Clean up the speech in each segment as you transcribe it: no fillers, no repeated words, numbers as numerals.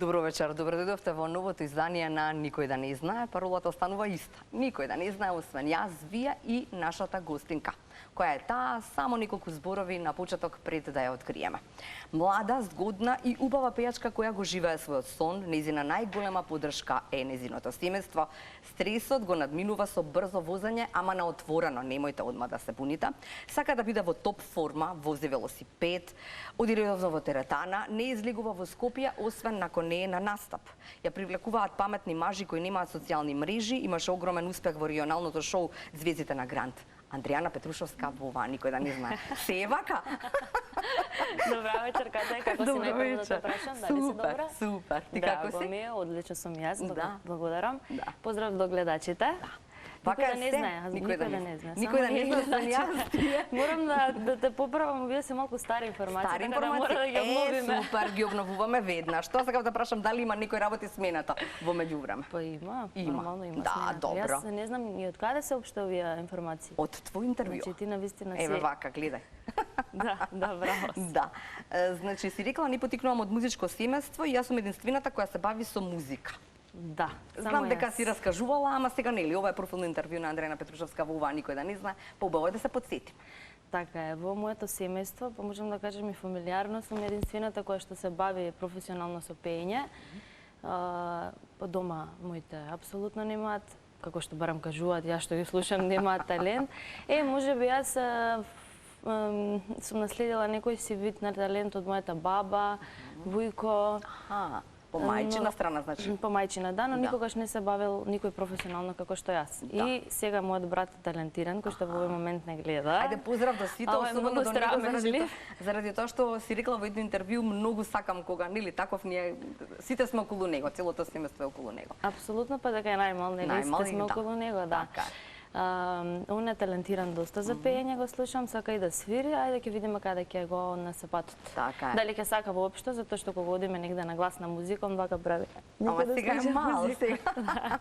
Добро вечер, добро дојдовте во новото издание на Никој да не знае. Паролата останува иста. Никој да не знае, освен јас, вие и нашата гостинка. Која е таа? Само неколку зборови на почеток пред да ја откриеме. Млада, згодна и убава пејачка која го живее својот сон, нејзина најголема поддршка е нејзиното семејство. Стресот го надминува со брзо возење, ама на отворено, немојте одма да се буните. Сака да биде во топ форма, вози велосипед, оди редовно во теретана, не излегува во Скопје, освен ако не е на настап. Ја привлекуваат паметни мажи кои немаат социјални мрежи, имаше огромен успех во регионалното шоу Звездите на Грант. Андријана Петрушовска во ова, никој да не знае. Се е вака? Добра вечер, Катја, како си најпрво да те прашам, дали си добра? Супер, ти како си? Драго ми е, одлично сум јас, благодарам. Да. Поздрав до гледачите. Вака Никој да не знае, никој да не знае. Никој да не знае, јас. Морам да те поправам, вие се малку стари информации, Стари така да мора да ги обновиме. Супер, ги обновуваме веднаш. Што сакав да прашам, дали има некој работи смената во меѓувреме? Па има, нормално има Да, смената. добро. Јас не знам и од каде се општа овие информации. Од твој интервју. Значи ти навистина си. Еве вака, гледај. Да, браво. Да. Значи си рекла, не потикнувам од музичко семејство и јас сум единствената која се бави со музика. Да, знам дека си раскажувала, ама сега нели, ова е профилно интервју на Андријана Петрушовска во ова, никој да не знае, поубаво е да се потсетим. Така е, во моето семејство, па можам да кажем и фамилиарно, сум единствената која што се бави професионално со пеење. По дома моите апсолутно немаат, како што барам кажуваат, јас што ги слушам, немаат талент. Можеби јас сум наследила некој си вид на талент од мојата баба, вујко. По мајчина страна, значи? По мајчина, да, но никогаш не се бавил никој професионално како што јас. И сега мојот брат е талентиран, кој што во овој момент не гледа. Ајде, поздрав до сите, особено до него, заради тоа што си рекла во едно интервју, многу сакам кога, нели, таков ние, сите сме околу него, целото семејство е околу него. Апсолутно, па дека е најмал, нели, сите сме околу него, да. Он е талентиран доста за пеење, го слушам, сака и да свири, ајде ќе видиме каде ќе го однесе патот. Така е. Дали ќе сака воопшто, затоа што кога одиме негде на гласна музика, он вака прави. Ама сега е мал, сега.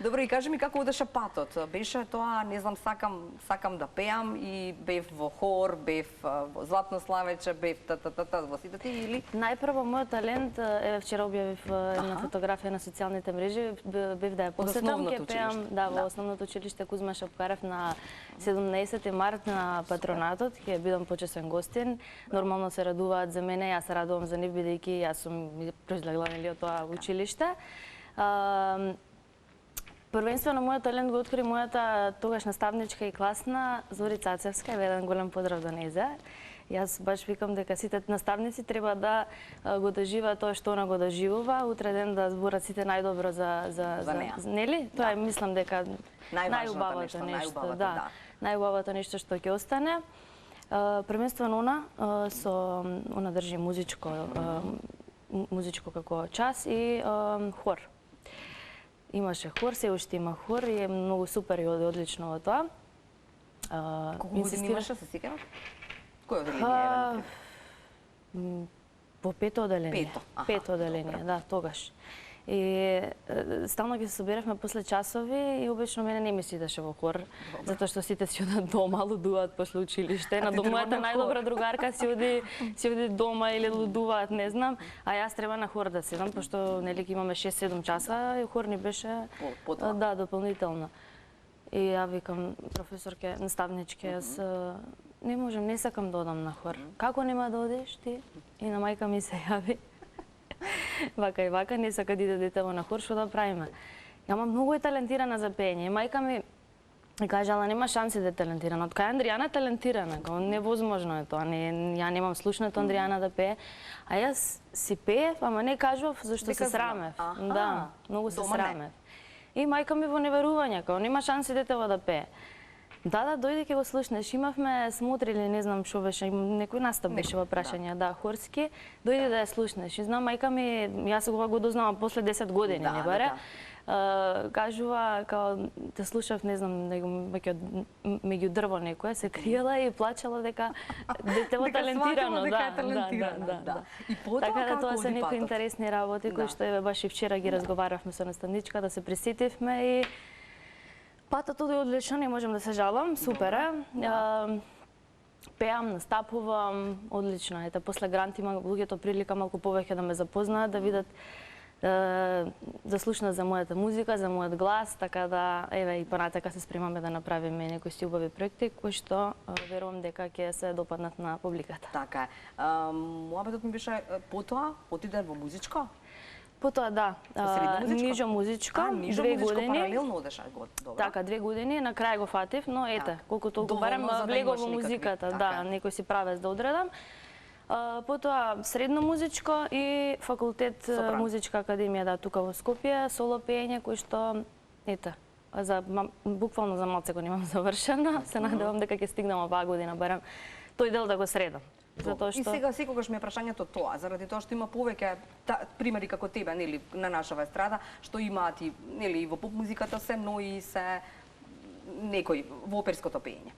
Добро, и кажи ми како одеше патот? Беше тоа, не знам, сакам да пеам и бев во хор, бев во Златно славече, бев во сите ти или? Најпрво мојот талент, вчера објавив една фотографија на социјалните мрежи, бев да ја посетам, ќе пеам во основното училиште Кузма Шапкарев на 17 март на патронатот, ќе бидам почесен гостин. Нормално се радуваат за мене, јас се радувам за нив бидејќи јас сум произлегла од тоа училиште. Првенствено мојот талент го откри мојата тогаш наставничка и класна Зори Цацевска, еден голем поздрав до нејзе. Јас баш викам дека сите наставници треба да го доживеат тоа што она го доживува, утре ден да зборат сите најдобро за неа. Нели? Тоа е, мислам дека најубавото нешто, да. Најубавото нешто што ќе остане. Првенствено она држи музичко како час и хор. Имаше хор, се уште има хор и е многу супер и одлично во тоа. Колку години имаше, се сеќаваш? Кој оделение е? Во пето оделение. Пето оделение, да, тогаш. И стално ги се собиревме после часови и обично мене не ми се идеше во хор, затоа што сите си одат дома, лудуваат после училиште. На мојата најдобра другарка си оди дома или лудуваат, не знам, а јас треба на хор да седам, пошто нели имаме 6-7 часа и хор ни беше дополнително. И ја викам професорке, наставничке, јас не можам, не сакам да одам на хор. Како нема да одиш ти? И на мајка ми се јави. Вака и вака, не сака да иде детево на хор, што да правиме? Ама многу е талентирана за пеење. Мајка ми каже, ала нема шанси да е талентирана. Од кај Андријана е талентирана, невозможно е тоа. Ја немам слушнато Андријана да пее. А јас си пеев, ама не кажував зашто се срамев. Да, многу се срамев. И мајка ми во неверување, као нема шанси детево да пее. Да, дојди ќе го слушнеш. Имавме смотри или не знам што беше, некој настап беше во прашање, да, хорски. Дојди да ја слушнеш. И знам, мајка ми, јас го дознавам после 10 години, не баре. Кажува, као, те слушав, не знам, меѓу дрво некоја, се криела и плачела дека детево талентирано. Да. Така да тоа се некои интересни работи, кои што баш и вчера ги разговаравме со наставничка, да се присетивме и патот оди одлично, не можам да се жалам, супер е. Пеам, настапувам, одлично. Ете, после Грант има луѓето прилика малку повеќе да ме запознаат, да видат, да слушнат за мојата музика, за мојот глас, така да, еве, и понатака се спремаме да направиме некои си убави проекти, кои што верувам дека ќе се допаднат на публиката. Така е. Муабетот ми беше потоа, отиде во музичко? Потоа, да, нижо музичко, 2 години. Паралелно одеше, добро. Така, 2 години, на крај го фатив, но ете, колку толку барем влегов во музиката, да, некој си правец да одредам. Потоа средно музичко и факултет музичка академија, да, тука во Скопје, соло пеење кој што, ете, буквално за малце го немам завршено, се надевам дека ќе стигнам оваа година барем тој дел да го средам. Затоа што... И сега секогаш ми е прашањето тоа, заради тоа што има повеќе примери како тебе, нели, на нашава естрада, што имаат и, нели, и во поп музиката се, но и се некој во оперското пеење.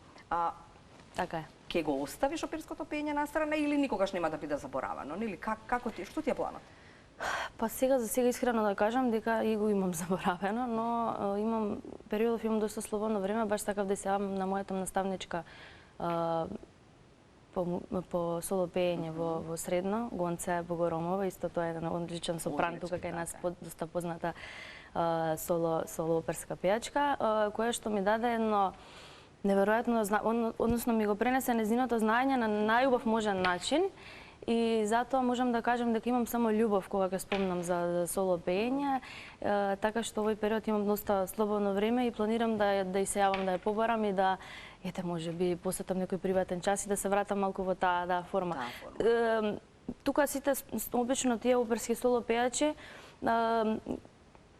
Така е. Ке го оставиш оперското пеење настрана или никогаш нема да биде заборавано, нели? Како ти, што ти е планот? Па сега за сега искрено да кажам дека и го имам заборавено, но имам периодов, имам доста слободно време, баш сакав да се јавам на мојата наставничка по соло пеење во средно, Гонце Богоромова, исто тоа е еден одличен сопран тука кај нас, доста позната соло оперска пејачка, која што ми даде едно неверојатно, односно ми го пренесе нејзиното знаење на најубав можен начин. И затоа можам да кажам дека имам само љубов кога ќе спомнам за соло пеење, така што овој период имам доста слободно време и планирам да и се јавам да ја побарам и да, ете, можеби посетам некој приватен час и да се вратам малку во таа форма. Тука сите, обично тие оперски соло пејачи,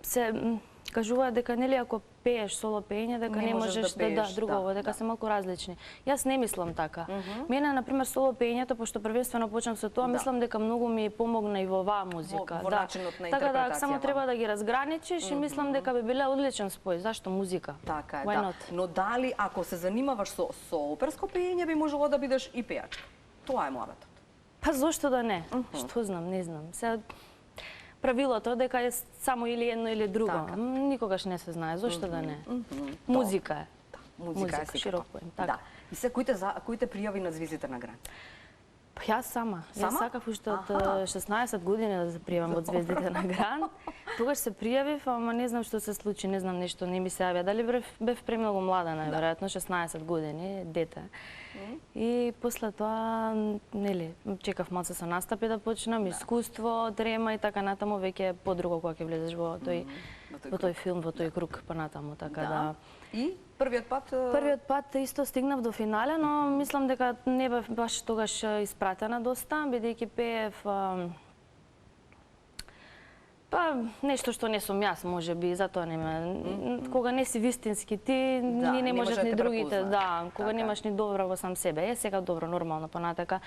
се кажуваат дека нели ако пееш соло пеење, дека не можеш да друго, дека се малку различни. Јас не мислам така. Мене, например, соло пеењето, пошто првенствено почнам со тоа, мислам дека многу ми помогна и во оваа музика. Во начинот на интерпретација. Така да, само треба да ги разграничиш и мислам дека би биле одличен спој. Зашто музика? Така е, да. Но дали ако се занимаваш со оперско пеење, би можело да бидеш и пејачка? Тоа е муабетот. Па зошто да не? Што знам, не знам. Правилото дека е само или едно или друго. Никогаш не се знае, зошто да не. Музика е. Музика е широк поем. Да. И се кои те пријави на звездите на Грант? Па јас сама. Јас сакав уште од 16 години да се пријавам од звездите на Грант. Тогаш се пријавив, ама не знам што се случи, не знам нешто, не ми се јавија. Дали бев премногу млада, најверојатно, 16 години, дете. И после тоа, нели, чекав малце со настапи да почнам, искуство, трема и така натаму, веќе подруго кога ќе влезеш во тој филм, во тој круг понатаму, така да. И првиот пат? Првиот пат исто стигнав до финале, но мислам дека не бев баш тогаш испратена доста, бидејќи пеев па нешто што не сум јас, можеби, затоа нема. Кога не си вистински ти, ни не можат ни другите, кога немаш ни добро во сам себе. Сега добро, нормално понатака.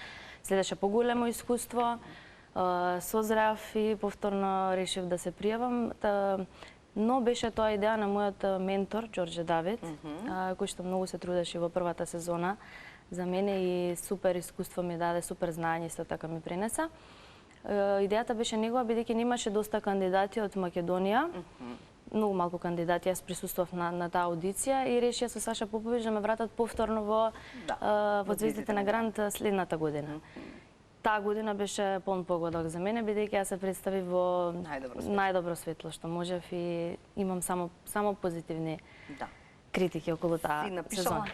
Следеше поголемо искуство, созрев и повторно решив да се пријавам. Но беше тоа идеја на мојот ментор, Ѓорѓе Давид, кој што многу се трудеше во првата сезона за мене и супер искуство ми даде, супер знаење исто така ми пренеса. Идејата беше негова, бидејќи немаше доста кандидати од Македонија, многу малку кандидати, јас присуствував на таа аудиција и решија со Саша Поповиќ да ме вратат повторно во звездите на Грант следната година. Таа година беше полн погодок за мене, бидејќи јас се представив во најдобро светло што можев и имам само позитивни критики околу таа сезона.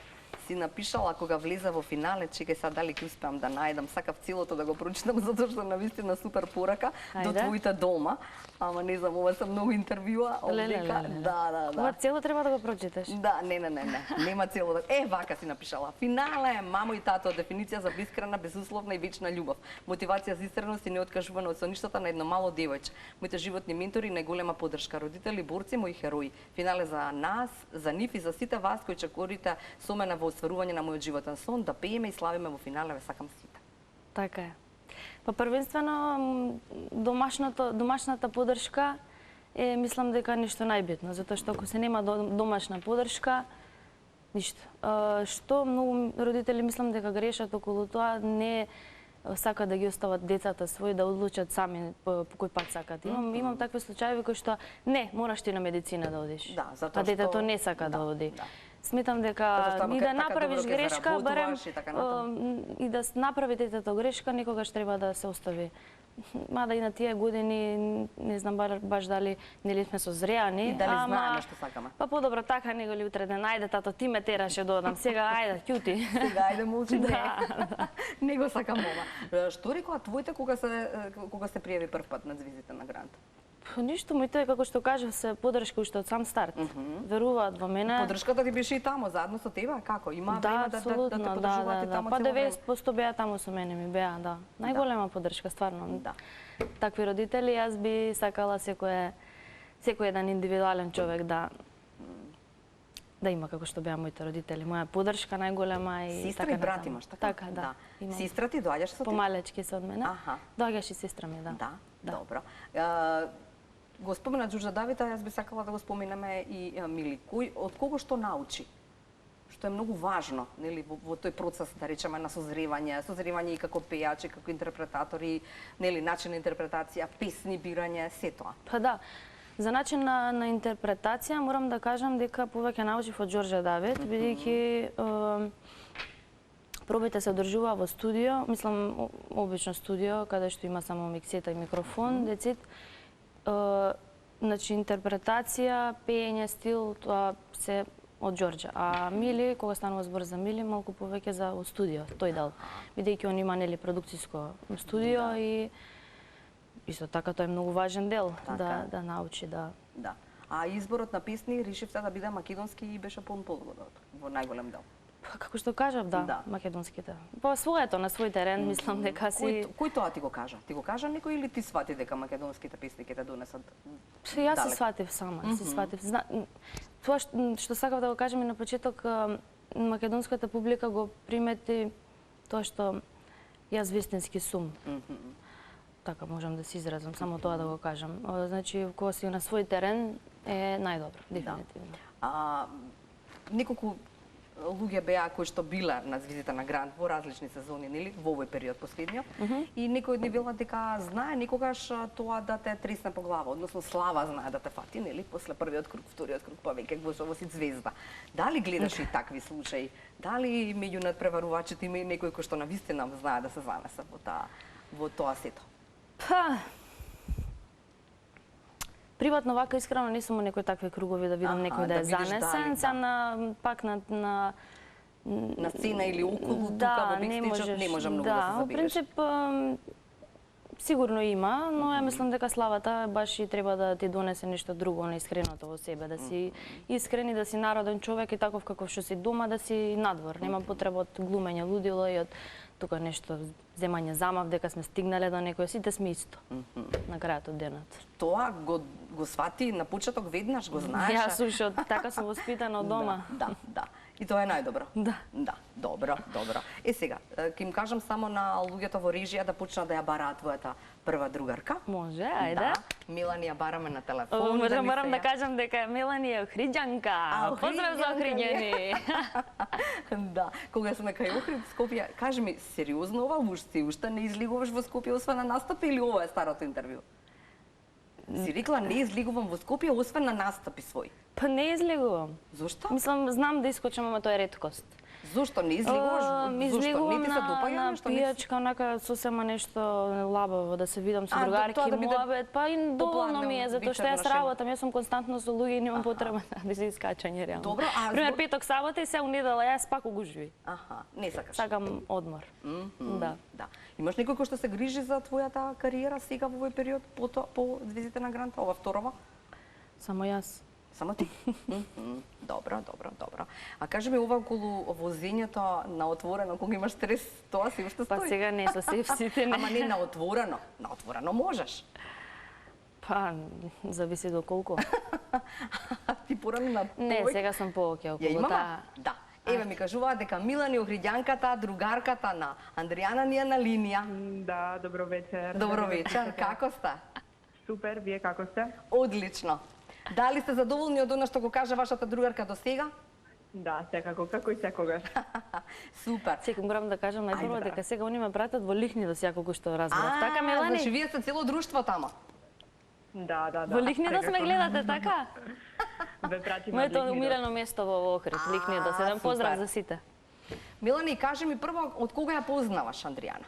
Си напишала кога влеза во финале, чекај сега дали ќе успеам да најдам, сакав целото да го прочитам затоа што навистина супер порака до твоите дома, ама не знам, ова се многу интервјуа, овдека. Да. Ова цело треба да го прочиташ. Да, не, нема цело. Вака си напишала. Финале, мамо и тато, дефиниција за бескрайна, безусловна и вечна љубов. Мотивација за истреност и неоткажувано од соништата на едно мало девојче. Моите животни ментори, најголема поддршка, родители, борци, мои херои. Финале за нас, за нив и за сите вас кои чекорите со мене во остварување на мојот животен сон, да пееме и славиме во финале, ве сакам сите. Така е. Па првенствено домашната поддршка е, мислам дека нешто најбитно, затоа што ако се нема домашна поддршка, ништо. Што многу родители мислам дека грешат околу тоа, не сака да ги остават децата своји да одлучат сами по кој пат сакат. Имам такви случаи кои што не, мораш ти на медицина да одиш. А детето не сака да оди. Сметам дека и да направиш грешка, барем и да направи детето грешка, некогаш треба да се остави. Мада и на тие години, не знам баш дали нели сме созреани. И дали знаеме што сакаме. Па подобро така него ли утре ден, ајде тато, ти ме тераше да одам, сега ајде, ќути. Сега ајде молчи, не го сакам ова. Што рекоа твоите кога се пријави прв пат на Звездите на Гранд? Ништо, моите, како што кажав, се подршка уште од сам старт. Веруваат во мене. Подршката ти беше и тамо, заедно со тебе, како? Има време да те подржуваат и тамо? Па 90% беа тамо со мене, ми беа, да. Најголема подршка, стварно. Такви родители, јас би сакала секој еден индивидуален човек да има како што беа моите родители. Моја подршка најголема и сестра и брат имаш, така? Така, да. Сестра ти доаѓаш со ти? Помалечки се од мене. Доаѓаш и сестра ми, да. Добро. Го спомена Ѓурѓа Давита, јас би сакала да го споменеме и Мили. Од кого што научи? Што е многу важно, нели, во тој процес, да речеме, на созревање и како пејачи, како интерпретатори, нели, начин на интерпретација, песни, бирање, се тоа. Па да. За начин на интерпретација морам да кажам дека повеќе научив од Ѓурѓа Давид, бидејќи пробите се одржува во студио, мислам обично студио каде што има само миксета и микрофон, децит. Значи интерпретација, пеење, стил, тоа се од Ѓорѓа. А Мили, кога станува збор за Мили, малку повеќе за студио, тој дел. Бидејќи он има нели продукциско студио и исто така тоа е многу важен дел да научи да. А изборот на песни решивте да биде македонски и беше подготовен во најголем дел. Како што кажав, македонските. По своето, на свој терен, мислам дека си... Кој тоа ти го кажа? Ти го кажа некој или ти свати дека македонските песни ќе те донесат? Јас се сватив сама, Тоа што сакав да го кажам и на почеток, македонската публика го примети тоа што јас вистински сум. Така можам да се изразам, само тоа да го кажам. Значи, кога си на свој терен е најдобро, дефинитивно. Неколку луѓе беа кои што биле на Звездите на Гранд во различни сезони, нели, во овој период последниот, и некој од нив велат дека знае некогаш тоа да те тресне по глава, односно слава знае да те фати, нели, после првиот круг, вториот круг, па веќе во си звезда. Дали гледаш и такви случаи? Дали меѓу надпреварувачите има и некој кој што навистина знае да се занесе во тоа сето? Па, приватно вака искрено не сум во некои такви кругови да видам некој да е занесен, пак на сцена или околу тука во бекстејџот не можам многу да се забележи. Во принцип сигурно има, но ја мислам дека славата баш и треба да ти донесе нешто друго, на искреното во себе, да си искрен и да си народен човек и таков каков што си дома, да си надвор. Нема потреба од глумење лудило и од тука нешто земање замав дека сме стигнале до некој, сите сме исто на крајот од денот. Тоа го свати на почеток веднаш, го знаеш? Јас уште така сум воспитана од дома. Да. И тоа е најдобро. Да, добро. Сега, ќе им кажам само на луѓето во режија да почнат да ја бараат твојата прва другарка. Може, ајде. Милани ја бараме на телефон. Морам да кажам дека Милани е Охриѓанка. Поздрав за Охриѓани. Да, кога сме кај Охрид, Скопје, кажи ми, сериозно ова уште не излигуваш во Скопје освен на настапи или ова е старото интервју? Си рекла не излигувам во Скопје освен на настапи свој. Па не излигувам. Зошто? Мислам, знам да искочам, ама тоа е реткост. Зошто не излигуваш? Излигувам на пијачка, онака сосема нешто лабаво, да се видам со другарки, муабет, па и доволно ми е, затоа што јас работам, јас сум константно со луѓе и немам потреба да се искачање реално. Добро, пример петок, сабота и се у недела, јас пак угужви. Не сакаш. Сакам одмор. Да. Имаш некој кој што се грижи за твојата кариера сега во овој период по Звездите на Гранд, ова второва? Само јас. Само ти? Добро. А кажи ми, ова околу возењето на отворено, кога имаш стрес, тоа си уште стои? Па сега не, со сите не. Ама не на отворено. На отворено можеш. Па, зависи до колку. Ти порано на повеќе? Не, сега сум повеќе околу. Ја имаме? Да. Еве ми кажуваат дека Милани Охриѓанката, другарката на Андријана ни е на линија. Да, добро вечер. Добро вечер, како сте? Супер, вие како сте? Одлично. Дали сте задоволни од она што го кажа вашата другарка до сега? Да, секако, како и секогаш. Супер. Сега морам да кажам најпрво дека сега они ме пратат во Лихни до секако што разбрав. Така, Милани? Значи вие сте цело друштво тамо? Да. Во Лихни да сме гледате, така? Ве пратиме Моето Лихнидос. умирено место во Охрид, Лихнидос. Еден поздрав супер. за сите. Милани, кажи ми прво, од кога ја познаваш Андријана?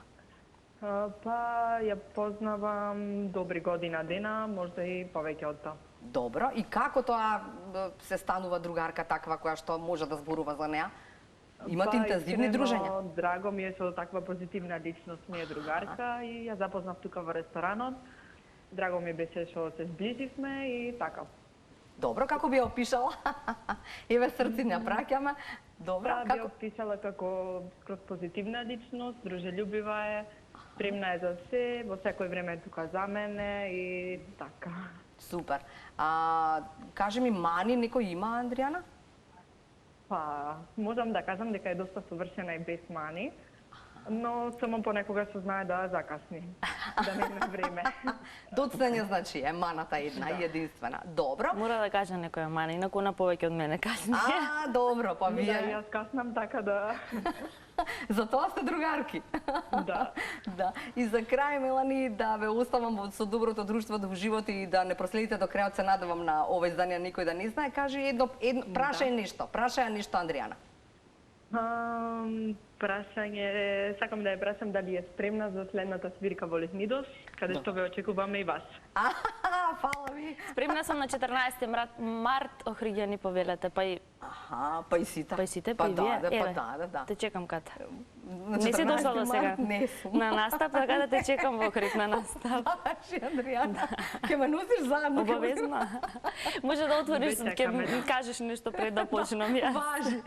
Па ја познавам добри година дена, можда и повеќе од тоа. Добро, и како тоа се станува другарка таква која што може да зборува за неа? Имате интензивни искрено, дружења? Драго ми е што таква позитивна личност ми е другарка и ја запознав тука во ресторанот. Драго ми беше што се зближивме и така. Добро, како би ја опишала? Еве срци не праќаме. Добро, Би како? опишала како скроз позитивна личност, дружелюбива е, спремна е за се, во секој време е тука за мене и така. Супер. Кажи ми, мани некој има Андријана? Па, можам да кажам дека е доста совршена и без мани, но само понекогаш се знае да закасни, да не на време. Доцнење значи е маната една и единствена. Добро. Мора да кажа некоја мана, инаку на повеќе од мене кажни. Добро, па Да, вие. јас каснам така да... Затоа сте другарки. Да. Да. И за крај, Мелани, да ве оставам со доброто друштво до живот и да не проследите до крајот, се надевам на ова издание никој да не знае. Кажи прашај нешто Андријана. Прашање, сакам да ја прашам дали е спремна за следната свирка во Лихнидос, каде што ве очекуваме и вас. Фала ви. Спремна сум на 14 март, Охриѓани повелете, па и Па и сите. па и сите, па и вие. Па да. Те чекам ката. На Не си 14 дошла до сега. март Не сум. На настап, така да те чекам во Охрид на настап. Ваши, Андријана. Ќе ме носиш заедно. Обавезно. Може да отвориш, Ве ќе чекаме, ми кажеш нешто пред да почнам јас. Важи.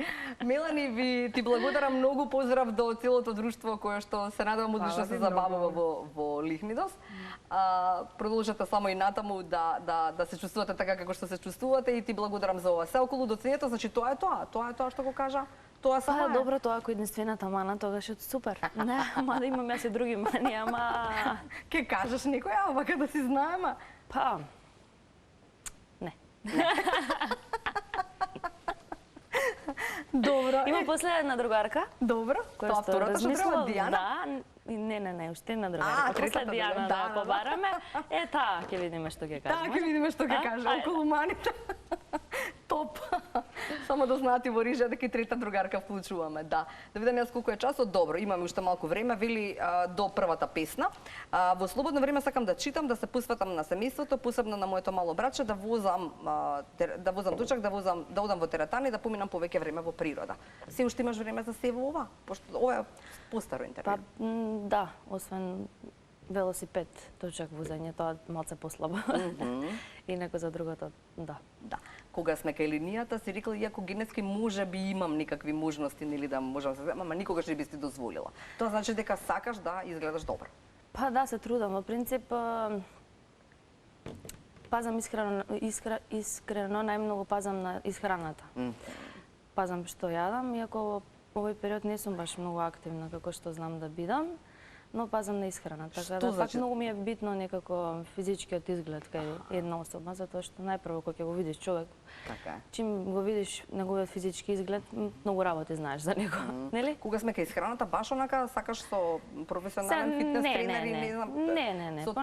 Мелани, ти благодарам многу, поздрав до целото друштво кое што се надевам одлично се забавува во Лихнидос. Продолжете само и натаму да се чувствувате така како што се чувствувате и ти благодарам за ова. Се околу доцнењето, значи тоа е тоа што го кажа. Тоа само Па, добро, тоа ако единствената мана, тогаш е супер. Не, ама да имам јас и други мани, ама... Ке кажеш некоја, вака да си знаеме. Па... Не. Добро. Има последна другарка, Добро. која Тоа што втората што треба Дијана. Да, не, уште една другарка. После третата Дијана друга, да побараме. Таа, ќе видиме што ќе кажеме. Ќе видиме што ќе каже околу маните. Топ. Само да знаете во режија дека и трета другарка вклучуваме. Да видам јас колку е часот. Добро, имаме уште малку време, вели до првата песна. Во слободно време сакам да читам, да се посветам на семејството, посебно на моето мало братче, да возам дучак, да одам во теретани, да поминам повеќе време во природа. Се уште имаш време за се во ова? Пошто ова е постаро интервју. Па, да, освен велосипед, точак возење, тоа малце послабо. Инаку за другото, да. Да. Кога сме кај линијата, си рекла, иако генетски може би имам некакви можности, нели да можам се земам, ама никогаш не би си дозволила. Тоа значи дека сакаш да изгледаш добро. Па да, се трудам. Во принцип, пазам искрено најмногу пазам на исхраната. Пазам што јадам, иако во овој период не сум баш многу активна како што знам да бидам, но пазам на исхрана. Така да пак многу ми е битно некако физичкиот изглед кај една особа, затоа што најпрво кога ќе го видиш човек, Така е. чим го видиш неговиот физички изглед, многу работи знаеш за него, нели? Кога сме кај исхраната, баш онака сакаш со професионален фитнес тренер и не знам. Не. По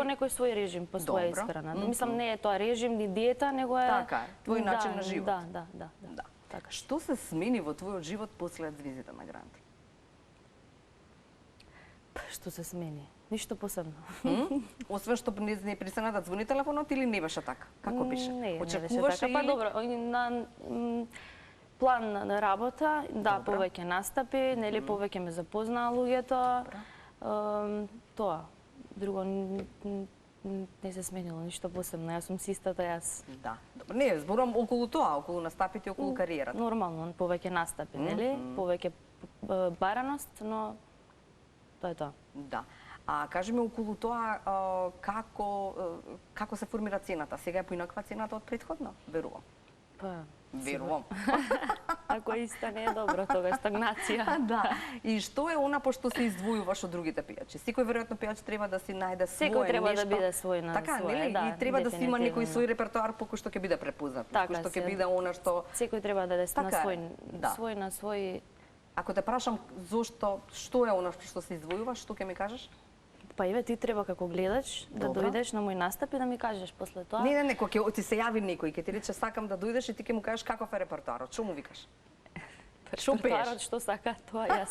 некој свој режим, по своја исхрана. Мислам, не е тоа режим ни диета, него е... Така е, твој начин на живот. Да. Така. Што се смени во твојот живот после звездите на Гранти? Што се смени? Ништо посебно. Освен што не престана да звони телефонот или не беше така? Како беше? Не беше така. Па добро, на план на работа, да, повеќе настапи, нели повеќе ме запознаа луѓето. Тоа. Друго не се сменило ништо посебно. Јас сум си истата јас. Да. Не, зборам околу тоа, околу настапите, околу кариерата. Нормално, повеќе настапи, нели? Повеќе бараност, но тоа е тоа. Да. А кажи ми околу тоа како се формира цената? Сега е поинаква цената од претходно, верувам. Па, верувам. Ако иста не е добро, тога е стагнација. Да. И што е она пошто се издвојуваш од другите пијачи? Секој веројатно пијач треба да си најде свое нешто. Секој треба да биде свој на така, своje, нели? да. И треба да си има некој свој репертоар по кој што ќе биде препознат, така, кој што ќе биде она што секој треба да е на свој Ако те прашам зошто, што е она што се издвојува, што ќе ми кажеш? Па Иве, ти треба како гледач да Добро. дојдеш на мој настап и да ми кажеш после тоа. Не, кога ќе ти се јави некој, ќе ти рече сакам да дојдеш и ти ќе му кажеш каков е репертоарот, што му викаш? Што пееш? Репертоарот што сака, тоа јас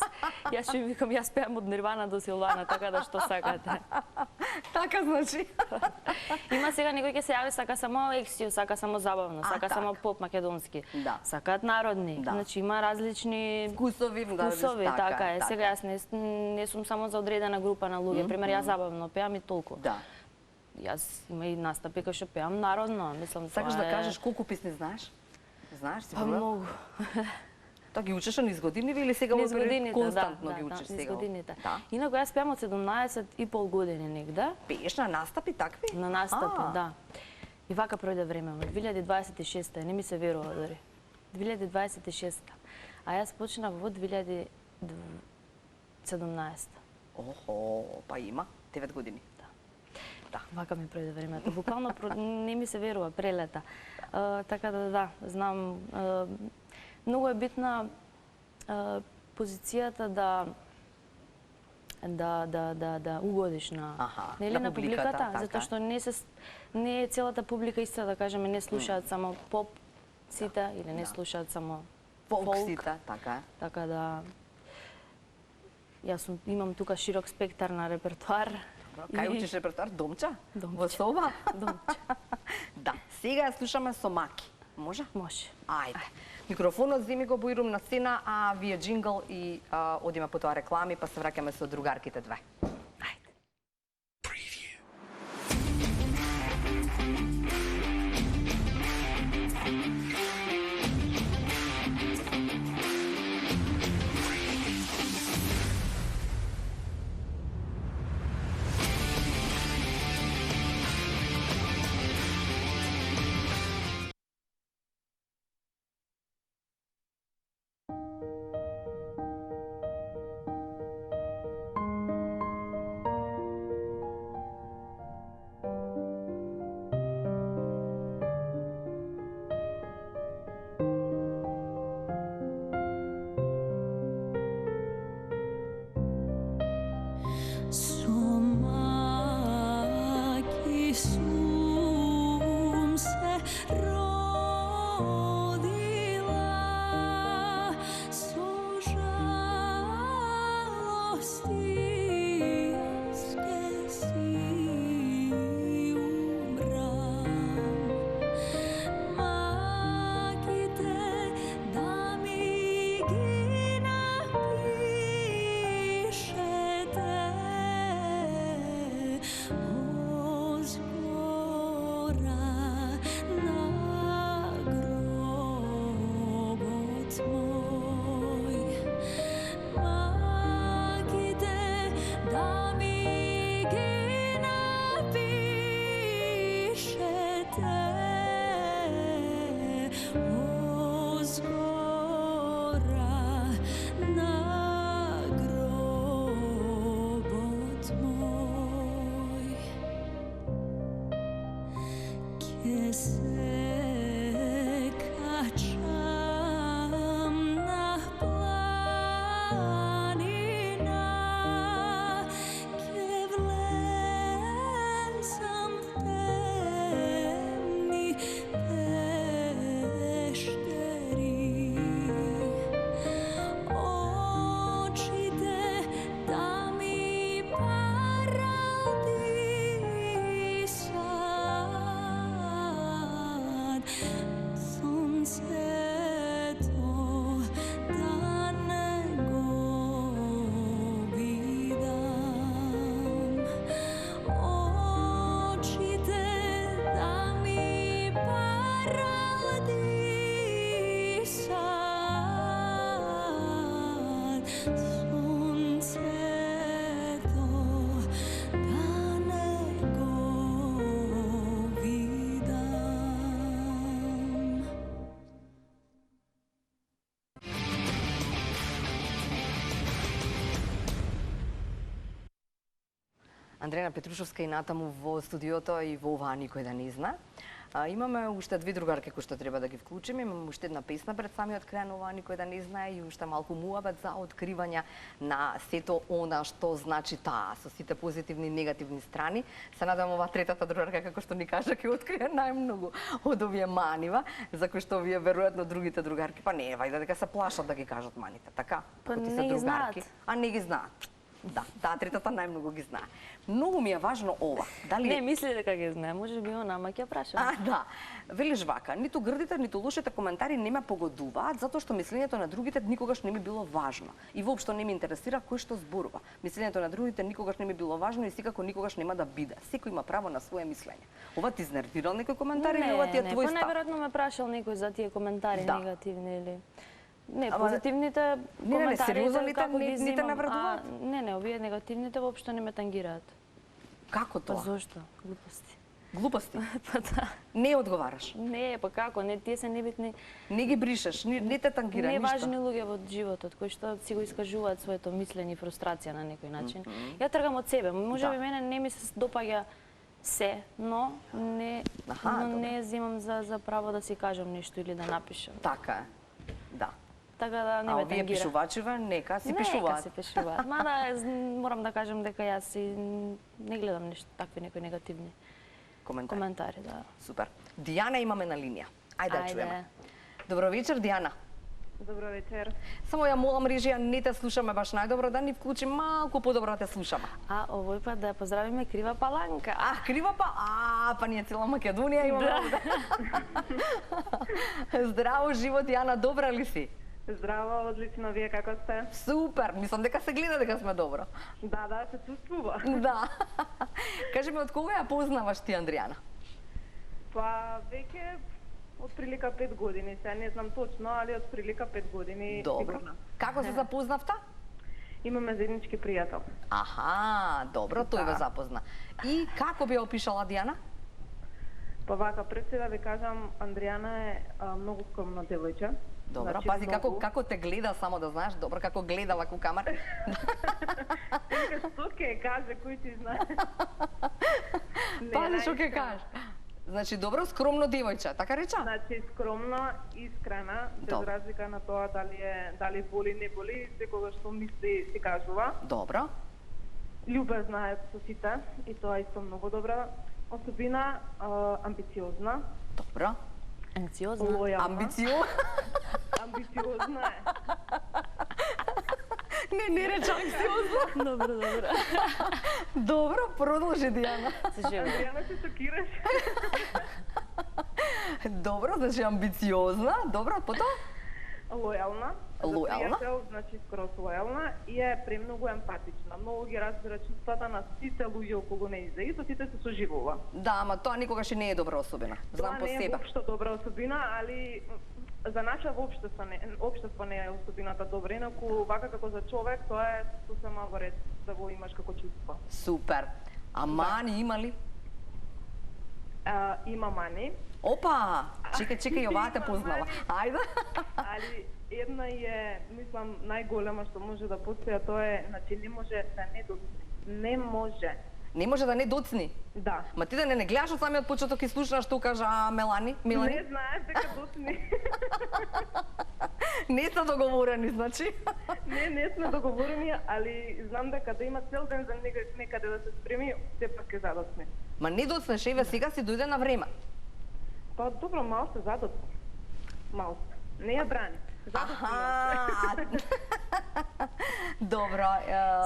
ќе викам, јас пеам од Нирвана до Силвана, така да што сакате. Така значи. Има сега некој ќе се јави, сака само ексио, сака само забавно, сака само така. поп македонски. Да. Сакаат народни. Да. Значи има различни Вкусови, така е. Сега јас не сум само за одредена група на луѓе. Пример, јас забавно пеам и толку. Да. Јас има и настапи кај што пеам народно, мислам Сакаш тоа да е... кажеш колку песни знаеш? Знаеш си Па многу. Тоа ги учеше низ годините или сега Низ годините, константно да, ги учиш низ сега? годините. Да. Инаку јас пеам од 17 и пол години негде. Пееш на настапи такви? На настапи, да. И вака пројде време, од 2026-та, не ми се верува дори. 2026-та. А јас почнав во 2017-та. Охо, па има 9 години. Да, вака ми пројде времето. Буквално не ми се верува, прелета. Така да, знам, многу е битна позицијата да угодиш на на публиката, така. затоа што не е целата публика иста, да кажеме, не слушаат само поп сите или не слушаат само Фолк сите, така е. Така да јас имам тука широк спектар на репертоар. Кај учиш репертоар? Домча? Домча. Во соба? Домча. Да, сега ја слушаме со Маки. Може? Може. Ајде. Микрофонот земи го Бојрум на сцена, а вие джингл и одиме потоа реклами, па се враќаме со другарките две. Ајде. Андрена Петрушовска и натаму во студиото и во оваа никој да не знае. Имаме уште две другарки кои што треба да ги вклучиме. Имаме уште една песна пред самиот крен, ова никој да не знае, и уште малку муабет за откривање на сето она што значи таа, со сите позитивни и негативни страни. Се надам ова третата другарка, како што ни кажа, ќе открие најмногу од овие манива, за кои што вие веројатно другите другарки, па не, вајде дека се плашат да ги кажат маните, така? Па Кои не се ги другарки. знаат. А не ги знаат. Да, таа третата најмногу ги знае. Многу ми е важно ова. Дали Не, мисли дека ги знае, може би она, ама ќе прашам. да. Велиш вака, ниту грдите, ниту лошите коментари не ме погодуваат, затоа што мислењето на другите никогаш не ми било важно. И воопшто не ме интересира кој што зборува. Мислењето на другите никогаш не ми било важно и секако никогаш нема да биде. Секој има право на свое мислење. Ова ти изнервирал некој коментар или ова ти е твој па став? најверојатно ме прашал некој за тие коментари Да. негативни или не, Ама, позитивните коментари сериозно не те- како ги не те земам, навредуваат? Не, овие негативните воопшто не ме тангираат. Како Па тоа? зошто? Глупости. Глупости. Па да. Не одговараш. Не, па како, не, тие се небитни, Не ги бришеш, не те тангира ништо. неважни луѓе во животот кои што си го искажуваат своето мислење и фрустрација на некој начин. Ја тргам од себе, може би Да. мене не ми се допаѓа се, но не Аха, но добре. не земам за право да си кажам нешто или да напишам. Така е. Да. Така да не А ме овие тангира. пишувачиве, нека си Нека пишуваат. се пишуваат. Мада морам да кажам дека јас си не гледам нешто такви некои негативни Коментар. коментари, да. Супер. Дијана имаме на линија. Ајде да Ајде. чуеме. Добро вечер, Дијана. Добро вечер. Само ја молам режија, не те слушаме баш најдобро, да ни вклучи малку подобро да те слушаме. А овој пат да ја поздравиме Крива Паланка. Крива па ние цела Македонија имаме. Здраво, живот, Дијана, добра ли си? Здраво, одлично, вие како сте? Супер, мислам дека се гледа дека сме добро. Да, се чувствува. Да. Кажи ми, од кога ја познаваш ти, Андријана? Па, веќе од прилика 5 години, сега не знам точно, али од прилика 5 години Добро. сигурно. Како се запознавта? Имаме заеднички пријател. Аха, добро, тој ве Да. запозна. И како би ја опишала Дијана? Па вака, пред се да ви кажам, Андријана е многу скромна девојче. Добро, Значи, пази многу. како те гледа, само да знаеш, добро како гледа ваку камера. Дека што ќе каже, кој ти знае. Не, Пази што ќе наискрено. кажеш. Значи, добро, скромно девојче, така реча? Значи, скромна, искрена, без Добро. разлика на тоа дали боли, не боли, секогаш што мисли си кажува. Добро. Љубезна е со сите и тоа исто многу добра особина, амбициозна, Добро. Амбициозна. лојална. Амбициозна е. Не реча амбициозно. Добро, добро. Добро, продолжи, Дијана. Се живее. Андријана се шокираш. Добро, значи амбициозна, добро, потоа? Лојална. За Лојална? пријател, значи скроз лојална и е премногу емпатична. Многу ги разбира чувствата на сите луѓе околу нејзе и со сите се соживува. Да, ама тоа никогаш и не е добра особина. Знам по Тоа не е себе. воопшто добра особина, али за наша општество не е особината добра, инаку вака како за човек, тоа е сосема во ред да го имаш како чувство. Супер. А мани има ли? Има мани, Опа! Чекај, и оваа те Има познава. мани. Ајде. али една е, мислам, најголема што може да постои, а тоа е, значи не може да не доцни. Не може. Не може да не доцни. Да. Ма ти да не гледаш од самиот почеток и слушаш што кажа Мелани? Не Милани? знаеш дека доцни. Не сте договорени, значи. Не сме договорени, али знам дека да има цел ден за некаде да се спреми, сепак ќе задоцне. Ма не доцнеш, еве сега си дојде на време. Па добро, мал се задоцне. Мал се. Не ја брани. Аха. Добро.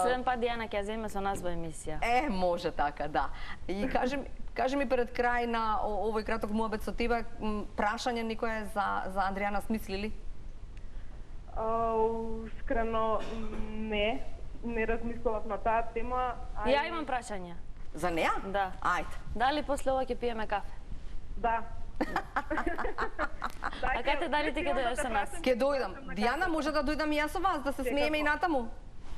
Следен пат Дијана ќе ја земе со нас во емисија. Може така, да. И кажи ми пред крај на овој краток муабет со тебе, прашање никое за Андријана смисли ли? Искрено не размислував на таа тема. Ја имам прашање. За неа? Да. Ајде. Дали после ова ќе пиеме кафе? Да. А каде дали ти ќе дојдеш со нас? Ке дојдам. Дијана, може да дојдам и јас со вас, да се смееме и натаму?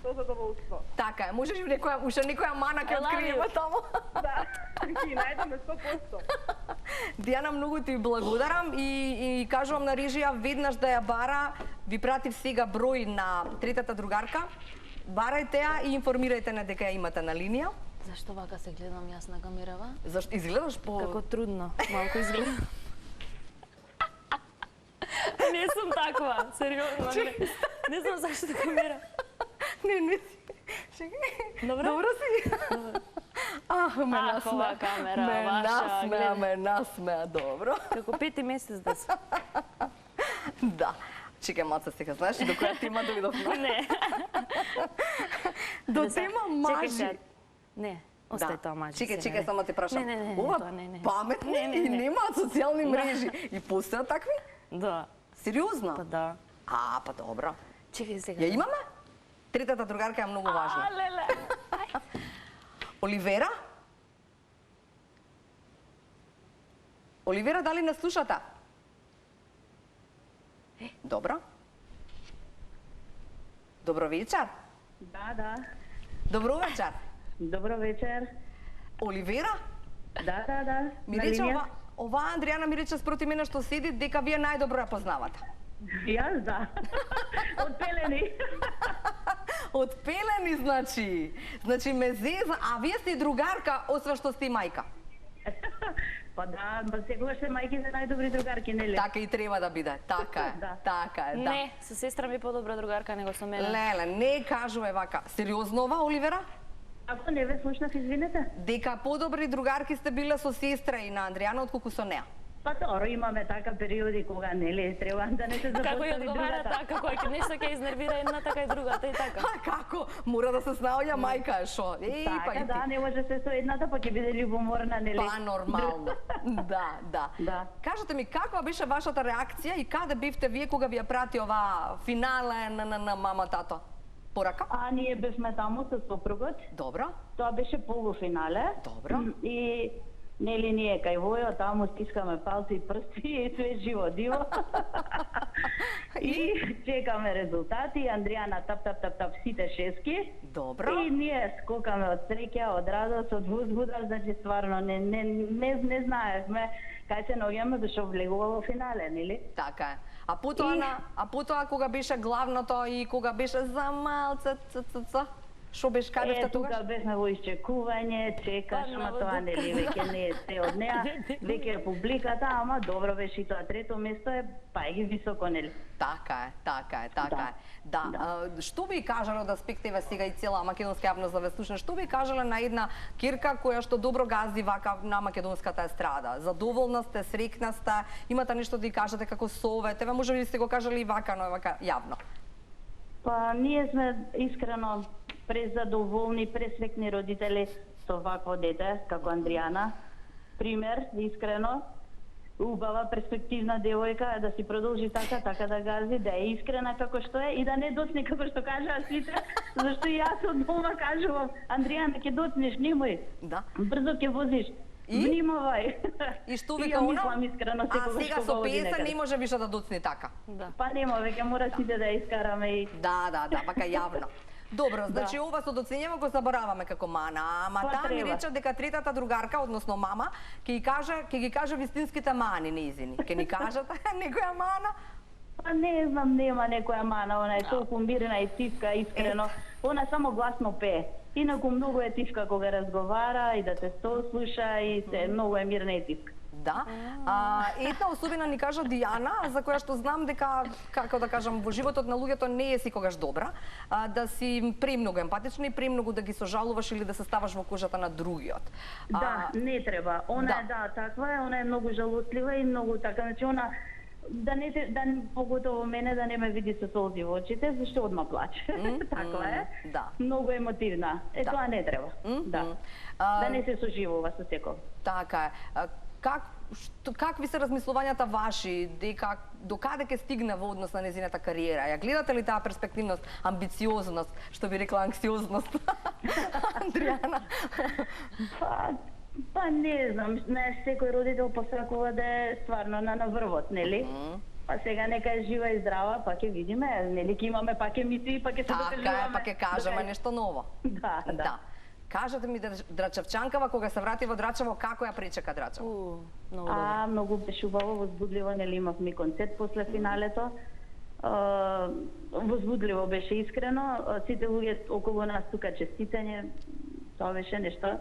Со задоволство. Така е, можеш уште некоја мана ќе I love откриеме you. таму. Да, ќе најдеме 100%. Дијана, многу ти благодарам и кажувам на режија веднаш да ја бара. Ви пратив сега број на третата другарка. Барајте ја и информирајте на дека ја имате на линија. Зашто вака се гледам јас на камерава? Зашто изгледаш по... Како трудно, малку изгледам. Не сум таква, сериозно. Не знам зашто камера. Не си. Чекај. Добро си. Ме насмеа камера, ме насмеа, добро. Како 5 месец да сум. Да. Чекај, маца, сега знаеш до која тема дојдовме? Не. До тема мажи. Не, остај тоа мажи. Чекај, само те прашам. Не, ова тоа не. паметни и немаат социјални мрежи. И постојат такви? Да. Сериозно? Па да. Па добро. Чекај сега. Ја имаме? Третата другарка е многу важна. Леле. Оливера? Оливера, дали не слушате? Добро. Добро вечер. Да. Добро вечер. Добро вечер. Оливера? Да. Ми рече ова Андријана ми рече спроти мене што седи дека вие најдобро ја познавате. Јас да. Од пелени. Од пелени, значи. Значи ме зеза, а вие сте другарка, освен што сте мајка. Па да, секогаш се мајки за најдобри другарки, нели? Така и треба да биде. Така е. Да. Така е, да. Не, со сестра ми подобра другарка него со мене. Леле, не кажувај вака. Сериозно ова, Оливера? Ако не ве слушнав, извинете. Дека подобри другарки сте биле со сестра и на Андријана отколку со неа. Па добро, имаме така периоди кога нели треба да не се запостави Како ја одговара другата. така, кој нешто ќе изнервира едната кај другата и така. А како? Мора да се снаоѓа мајка е шо? Така, па и да, ти. не може се со едната, па ќе биде љубоморна, нели? Па нормално. Да. Да. Кажете ми, каква беше вашата реакција и каде бивте вие кога ви ја прати ова финале на мама тато? Порака? Ние бевме таму со сопругот. Добро. Тоа беше полуфинале. Добро. И нели ние кај војо таму стискаме палци и прсти и све живо диво. И чекаме резултати. Андријана тап сите шески. Добро. И ние скокаме од среќа, од радост, од возбуда, значи стварно не знаевме кај се наоѓаме зашто влегува во финале, нели? Така е. А потоа кога беше главното и кога беше за малце шо беше каде тогаш? Тука бевме во исчекување, чекаш, ама тоа нели веќе не е се од неа, веќе е публиката, ама добро беше и тоа трето место е паѓа високо, нели? Така е. Да. Што би кажале од аспект еве сега и цела македонска јавност да ве слуша, што би кажале на една кирка која што добро газди вака на македонската естрада? Задоволна сте, среќна сте, имате нешто да ја кажете како совет? Еве можеби сте го кажали и вака, но вака јавно. Па ние сме искрено презадоволни, пресреќни родители со вакво дете како Андријана. Пример, искрено, убава перспективна девојка, да си продолжи така да гази, да е искрена како што е и да не доцне како што кажаа сите, зашто и јас од дома кажувам, Андријана ќе доцнеш, немој. Да. Брзо ќе возиш. Внимавај. И што вика она? Мислам искрено секогаш сега кога со оди песен некаде. не може више да доцне така. Да. Па нема, веќе мора сите да искараме и... Да, вака јавно. Добро, значи ова со доцнење го забораваме како мана, ама таа ми рече дека третата другарка, односно мама, ќе ги каже вистинските мани нејзини. Ќе ни кажете некоја мана? Па не знам, нема некоја мана, она е толку мирна и тивка, искрено. Она само гласно пее. Инаку многу е тивка кога разговара и да те слуша и се многу е мирна и тивка. Да. Една особина ни кажа Дијана, за која што знам дека, како да кажам, во животот на луѓето не е секогаш добра, да си премногу емпатична и премногу да ги сожалуваш или да се ставаш во кожата на другиот. Да, не треба. Она е таква е, она е многу жалостлива и многу така, значи она поготово мене да не ме види со солзи во очите, зашто одма плаче. Таква е. Да. Многу емотивна. Тоа не треба. Да. Да не се соживува со секој. Така е. Какви се размислувањата ваши, дека докаде ќе стигне во однос на незината кариера? Ја гледате ли таа перспективност, амбициозност, што би рекла анксиозност? Андријана? Па не знам, секој родител посакува да е стварно на врвот, нели? Па сега нека е жива и здрава, па ќе видиме, нели ќе имаме пак емисии, па ќе се докажуваме. Така е, па ќе кажеме нешто ново. Да. Кажете ми, Драчевчанкава, кога се врати во Драчево, како ја пречека Драчево? Многу добро. Многу беше убаво, возбудливо, нели имавме концерт после финалето. Возбудливо беше искрено, сите луѓе околу нас тука честитање, Тоа беше нешто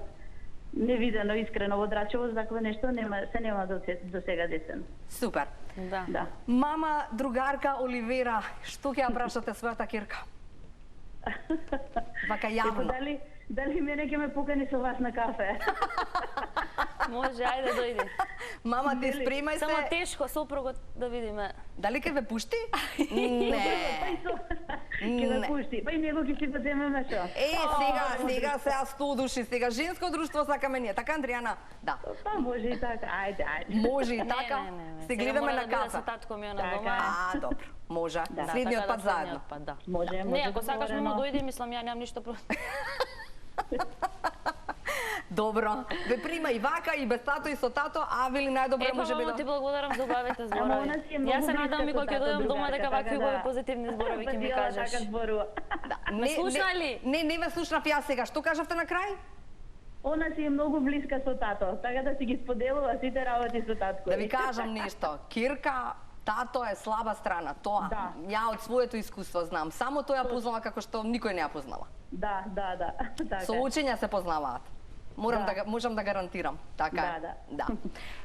невидено, искрено во Драчево, за такво нешто се нема до сега десено. Супер. Да. Да. Мама, другарка Оливера, што ќе ја прашате својата кирка? Вака јавно. Дали мене ќе ме покани со вас на кафе? Може, ајде дојди. Мама, ти спремај се. Само тешко сопругот да видиме. Дали ќе ве пушти? Не. Ќе ме пушти. Па и него ќе си го земеме шо? Сега 100 души, сега женско друштво сакаме ние. Така, Андријана? Да. Па може и така, ајде. Може и така. Се гледаме на кафе. Со татко ми на дома. Добро. Може. Следниот пат заедно. Да. Може. Не, ако сакаш му дојди, мислам ја немам ништо против. Добро. Ве прима и вака, и без тато, и со тато, а вели најдобро може би да... ти благодарам за убавите Ама зборови. она си е Јас се многу надам и блиска кога ќе со дојдам тато, дома дека другарка, вакви така убави да. позитивни зборови ќе ми кажеш. Така зборува. Ме слушна ли? Не ве слушнав јас сега. Што кажавте на крај? Она си е многу блиска со тато, така да си ги споделува сите работи со татко. Да ви кажам нешто. Кирка, тато е слаба страна. Тоа. Да. Ја од своето искуство знам. Само тоа ја познала како што никој не ја познала. Да. Така. Со учења се познаваат. Можам да гарантирам. Така е. Да.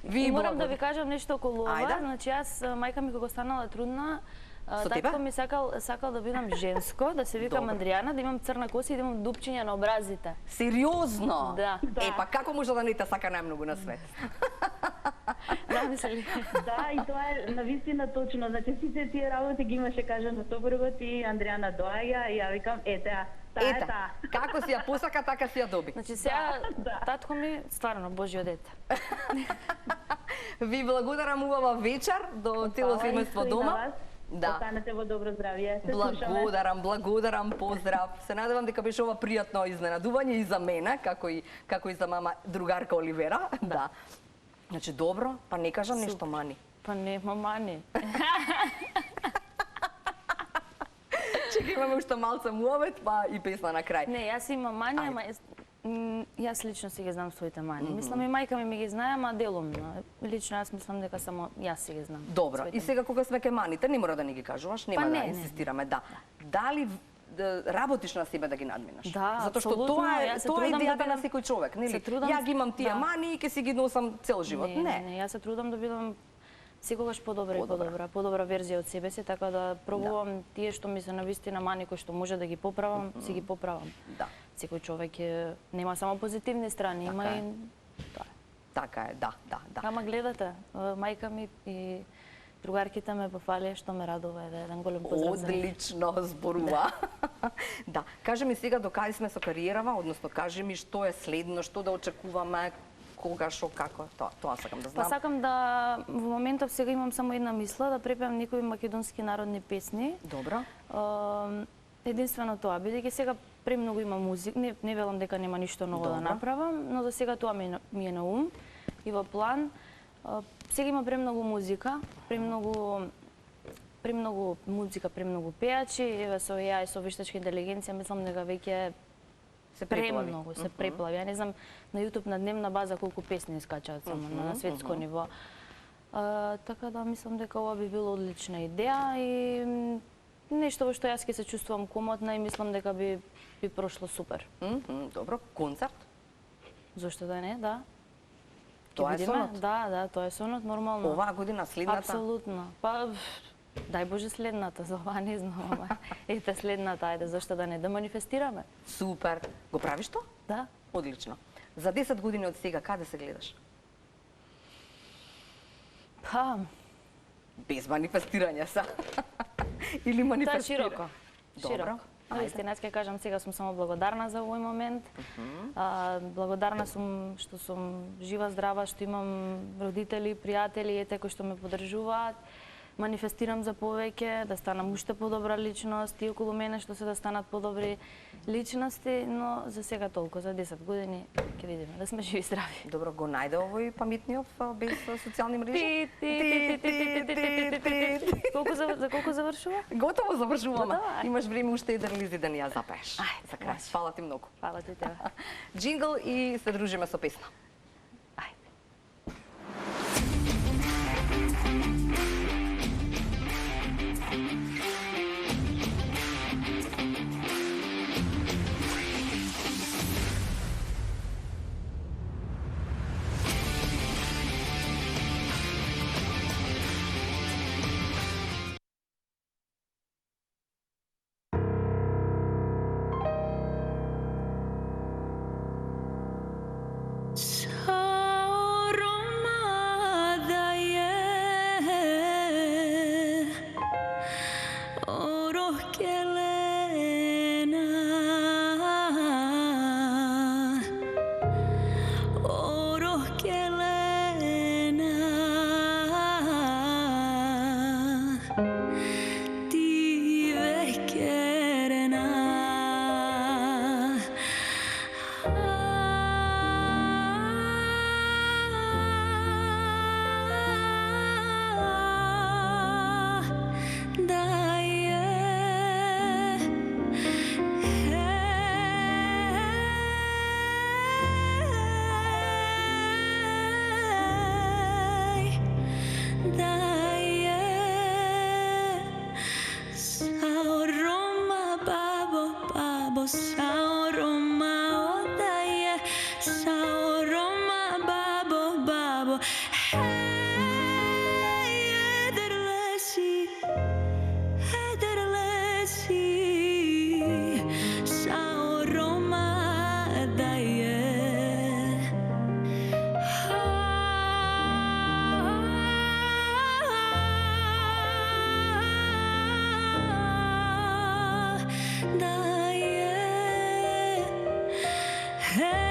Ви морам да ви кажам нешто околу ова. Ајде. Значи јас мајка ми кога станала трудна, Со тебе? татко ми сакал да бидам женско, да се викам Добро. Андријана, да имам црна коса и да имам дупчиња на образите. Сериозно? Да. Па како може да не те сака најмногу на свет? Замисли. Да, и тоа е навистина точно. Значи сите тие работи ги имаше кажано сопругот и Андријана доаѓа и ја викам таа е таа. Како си ја посака, така си ја доби. Значи сега Да. татко ми стварно божјо дете. Ви благодарам, убава вечер до цело семејство дома. Да. Останете во добро здравје. Се слушаме. Благодарам, поздрав. Се надевам дека беше ова пријатно изненадување и за мене, како и за мама другарка Оливера. Да. Значи добро, па не кажам нешто мани. Па нема мани. Чека, имаме уште малце муавет, па и песна на крај. Не, јас имам мани, ама јас лично си ги знам своите мани. Мислам и мајка ми ги знае, ама делумно. Лично јас мислам дека само јас си ги знам. Добро, и сега кога сме ке маните, не мора да ни ги кажуваш, нема Па да не. инсистираме, да. Дали работиш на себе да ги надминаш? Да, Затоа што апсолутно, тоа е јас се тоа е трудам да идејата на бидам- секој човек, нели? се трудам- Ја ги имам тие да. мани и ќе си ги носам цел живот. Не, јас се трудам да бидам секогаш подобра и подобра верзија од себе си, така да пробувам тие што ми се навистина мани кои што може да ги поправам, си ги поправам. Да. Секој човек нема само позитивни страни, има Така е. и тоа. Така е, да. Ама гледате, мајка ми и другарките ме пофалија што ме радува, еден голем поздрав за нив. Одлично зборува. Да, кажи ми сега до кај сме со кариерава, односно кажи ми што е следно, што да очекуваме, кога, шо, како, тоа сакам да Па знам. сакам да во моментов сега имам само една мисла да препеам некои македонски народни песни. Добро. Единствено тоа, бидејќи сега премногу има музика, не велам дека нема ништо ново да Добро. направам, но за сега тоа ми е на ум и во план. Сега има премногу музика, премногу музика, премногу пејачи, еве со ја и со вештачка интелигенција мислам дека веќе Се преплави. премногу се преплави. Ја не знам на YouTube на дневна база колку песни искачаат само на светско ниво. Така да мислам дека ова би било одлична идеја и нешто во што јас ќе се чувствувам комотна и мислам дека би прошло супер. Добро, концерт. Зошто да не, да. Тоа е Ќе видиме. сонот. Да, тоа е сонот нормално. Оваа година, следната. Апсолутно. Па дај Боже следната, за ова не знам, ама ете следната, ајде, зашто да не, да манифестираме. Супер. Го правиш тоа? Да. Одлично. За 10 години од сега, каде се гледаш? Па, Без манифестирање са. Или тоа е манифестира? широко. Широко. Наистина, јас ќе кажам, сега сум само благодарна за овој момент. Благодарна сум што сум жива, здрава, што имам родители, пријатели, ете кои што ме поддржуваат. Манифестирам за повеќе, да станам уште подобра личност и околу мене што се да станат подобри личности, но за сега толку, за 10 години ќе видиме, да сме живи и здрави. Добро, го најде овој паметниот без социјални мрежи? За колку завршува? Готово завршуваме. Готово е. Имаш време уште еден лист да ни ја запееш. Ајде, За крај. може. Фала ти многу. Фала ти тебе. Джингл и се дружиме со песна. Hey.